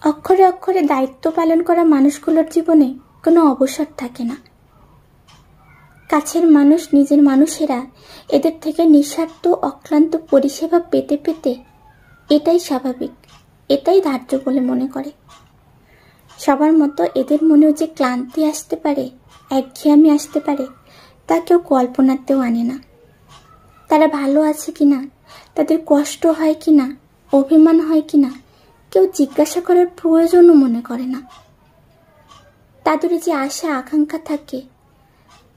অক্ষরে অক্ষরে দায়িত্ব পালন করা মানুষগুলোর জীবনে কোনো অবসর থাকে না। কাছের মানুষ, নিজের মানুষেরা এদের থেকে নিঃস্বার্থ অক্লান্ত পরিষেবা পেতে পেতে এটাই স্বাভাবিক, এটাই ধার্য বলে মনে করে। সবার মতো এদের মনেও যে ক্লান্তি আসতে পারে, একঘেয়েমি আসতে পারে, তা কেউ কল্পনাতেও আনে না। তারা ভালো আছে কিনা, তাদের কষ্ট হয় কিনা, অভিমান হয় কিনা, কেউ জিজ্ঞাসা করার প্রয়োজনও মনে করে না। তাদের যে আশা আকাঙ্ক্ষা থাকে,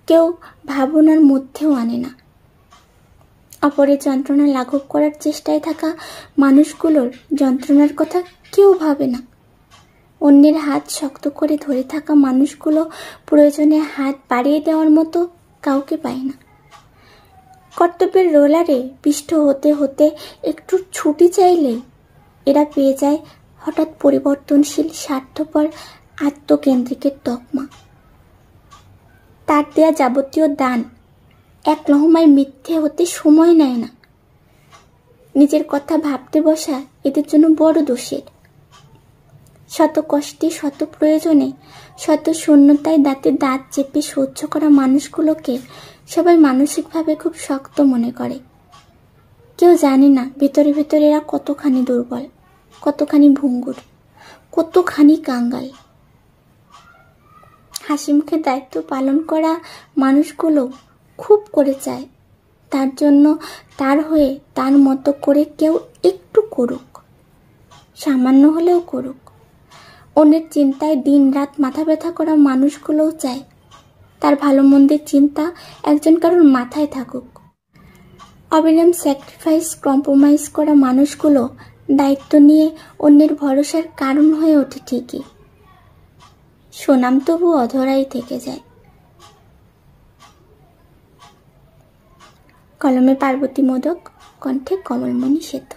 কেউ ভাবনার মধ্যেও আনে না। অপরের যন্ত্রণা লাঘব করার চেষ্টায় থাকা মানুষগুলোর যন্ত্রণার কথা কেউ ভাবে না। অন্যের হাত শক্ত করে ধরে থাকা মানুষগুলো প্রয়োজনে হাত বাড়িয়ে দেওয়ার মতো কাউকে পায় না। কর্তব্যের রোলারে পিষ্ট হতে হতে একটু ছুটি চাইলে এরা পেয়ে যায় হঠাৎ পরিবর্তনশীল স্বার্থপর আত্মকেন্দ্রিকের তকমা। তার দেয়া যাবতীয় দান এক লহমায় মিথ্যে হতে সময় নেয় না। নিজের কথা ভাবতে বসা এদের জন্য বড় দোষের। শত কষ্টে, শত প্রয়োজনে, শত শূন্যতায় দাঁতে দাঁত চেপে সহ্য করা মানুষগুলোকে সবাই মানসিকভাবে খুব শক্ত মনে করে। কেউ জানে না ভেতরে ভেতরে এরা কতখানি দুর্বল, কতখানি ভঙ্গুর, কতখানি কাঙ্গাল। হাসি মুখে দায়িত্ব পালন করা মানুষগুলো খুব করে চায় তার জন্য, তার হয়ে, তার মতো করে কেউ একটু করুক, সামান্য হলেও করুক। অন্যের চিন্তায় দিন রাত মাথা ব্যথা করা মানুষগুলোও চায় তার ভালো মন্দের চিন্তা একজন কারোর মাথায় থাকুক। অবিরাম স্যাক্রিফাইস, কম্প্রোমাইজ করা মানুষগুলো দায়িত্ব নিয়ে অন্যের ভরসার কারণ হয়ে ওঠে ঠিকই, সুনাম তবু অধরাই থেকে যায়। কলমে পার্বতী মোদক, কণ্ঠে কমলমণি সেতু।